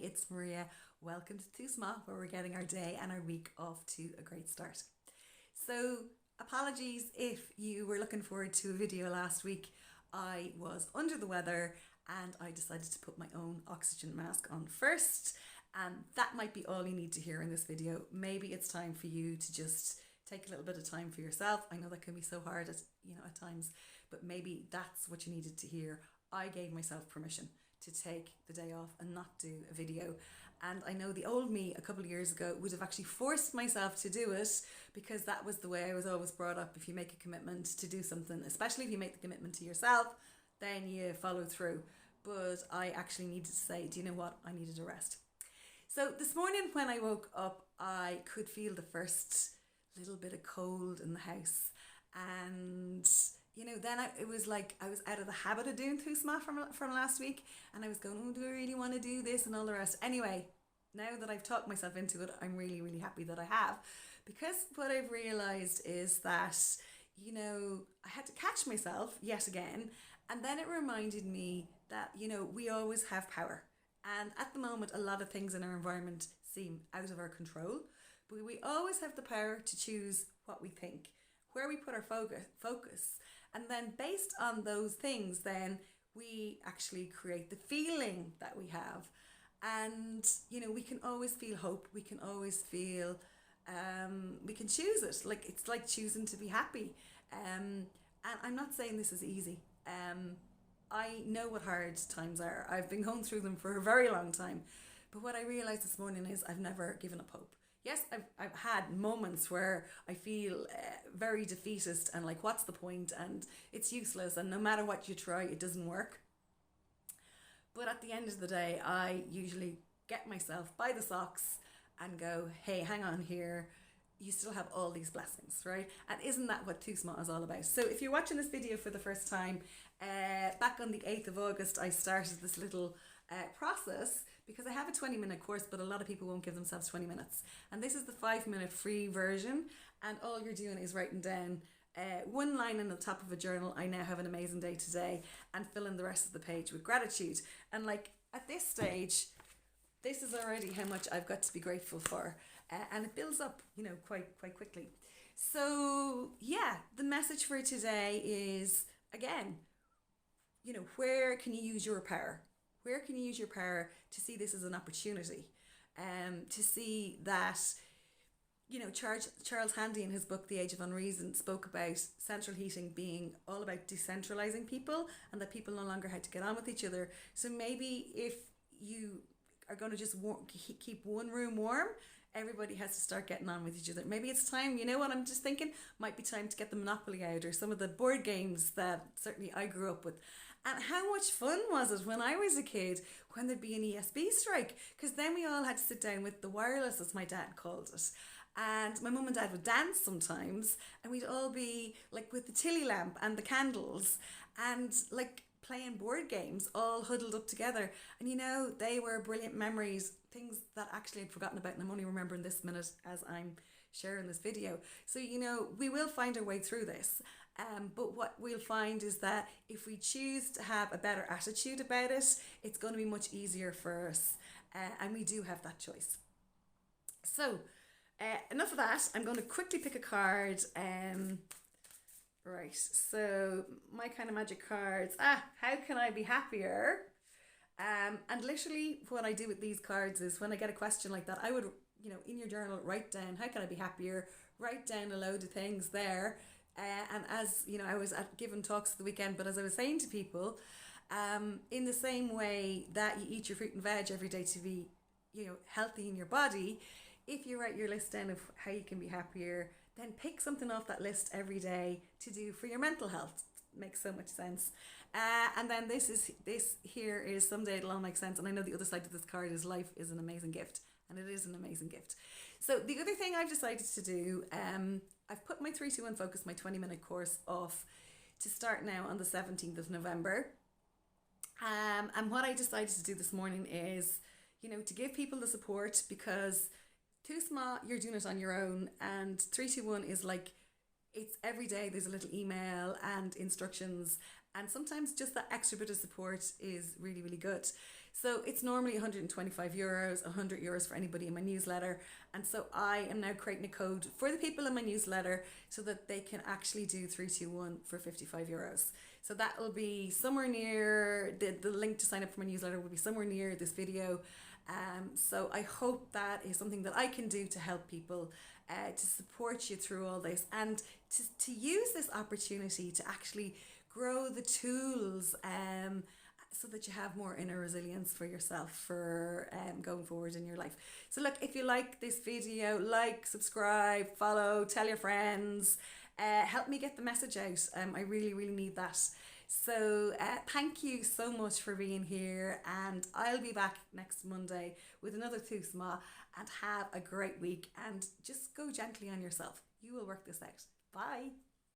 it's Maria. Welcome to Too Small, where we're getting our day and our week off to a great start. So, apologies if you were looking forward to a video last week. I was under the weather and I decided to put my own oxygen mask on first, and that might be all you need to hear in this video. Maybe it's time for you to just take a little bit of time for yourself. I know that can be so hard at times, but maybe that's what you needed to hear. I gave myself permission to take the day off and not do a video. And I know the old me a couple of years ago would have actually forced myself to do it, because that was the way I was always brought up. If you make a commitment to do something, especially if you make the commitment to yourself, then you follow through. But I actually needed to say, do you know what? I needed a rest. So this morning when I woke up, I could feel the first little bit of cold in the house. And then it was like I was out of the habit of doing Too Small from last week, and I was going, oh, do I really want to do this and all the rest? Anyway, now that I've talked myself into it, I'm really, really happy that I have, because what I've realised is that, I had to catch myself yet again, and then it reminded me that, we always have power. And at the moment, a lot of things in our environment seem out of our control, but we always have the power to choose what we think, where we put our focus. And then based on those things, then we actually create the feeling that we have. And, we can always feel hope. We can always feel, we can choose it. It's like choosing to be happy. And I'm not saying this is easy. I know what hard times are. I've been going through them for a very long time. But what I realized this morning is I've never given up hope. Yes, I've had moments where I feel very defeatist and like, what's the point? And it's useless. And no matter what you try, it doesn't work. But at the end of the day, I usually get myself by the socks and go, hey, hang on here. You still have all these blessings, right? And isn't that what Too Small is all about? So if you're watching this video for the first time, back on the 8th of August, I started this little process, because I have a 20-minute course, but a lot of people won't give themselves 20 minutes. And this is the 5-minute free version. And all you're doing is writing down one line in the top of a journal, I now have an amazing day today, and fill in the rest of the page with gratitude. And at this stage, this is already how much I've got to be grateful for. And it builds up, quite quickly. So yeah, the message for today is, again, where can you use your power? Where can you use your power to see this as an opportunity? To see that, Charles Handy in his book, The Age of Unreason, spoke about central heating being all about decentralizing people, and that people no longer had to get on with each other. So maybe if you are going to just keep one room warm, everybody has to start getting on with each other. Maybe it's time, what I'm just thinking, might be time to get the Monopoly out, or some of the board games that certainly I grew up with. And how much fun was it when I was a kid, when there'd be an ESB strike? Because then we all had to sit down with the wireless, as my dad called it. And my mum and dad would dance sometimes, and we'd all be with the tilly lamp and the candles, and playing board games, all huddled up together. And they were brilliant memories, things that actually I'd forgotten about, and I'm only remembering this minute as I'm sharing this video. So we will find our way through this. But what we'll find is that if we choose to have a better attitude about it, it's going to be much easier for us. And we do have that choice. So enough of that. I'm going to quickly pick a card. Right, so my kind of magic cards. How can I be happier? And literally what I do with these cards is, when I get a question like that, I would, in your journal, write down, how can I be happier? Write down a load of things there. And as, I was giving talks the weekend, but as I was saying to people, in the same way that you eat your fruit and veg every day to be, healthy in your body, if you write your list down of how you can be happier, then pick something off that list every day to do for your mental health. Makes so much sense. And then this here is, someday it'll all make sense. And I know the other side of this card is, life is an amazing gift. And it is an amazing gift. So the other thing I've decided to do, I've put my 3-2-1 Focus, my 20-minute course, off to start now on the 17th of November. And what I decided to do this morning is, to give people the support, because Too Small, you're doing it on your own, and 3-2-1 is it's every day there's a little email and instructions, and sometimes just that extra bit of support is really, really good. So it's normally €125, €100 for anybody in my newsletter. And so I am now creating a code for the people in my newsletter so that they can actually do 321 for €55. So that will be somewhere near, the link to sign up for my newsletter will be somewhere near this video. So I hope that is something that I can do to help people, to support you through all this, and to use this opportunity to actually grow the tools so that you have more inner resilience for yourself for going forward in your life. So look, if you like this video, like, subscribe, follow, tell your friends, help me get the message out. I really, really need that. So thank you so much for being here, and I'll be back next Monday with another Tusma, and have a great week, and just go gently on yourself. You will work this out. Bye.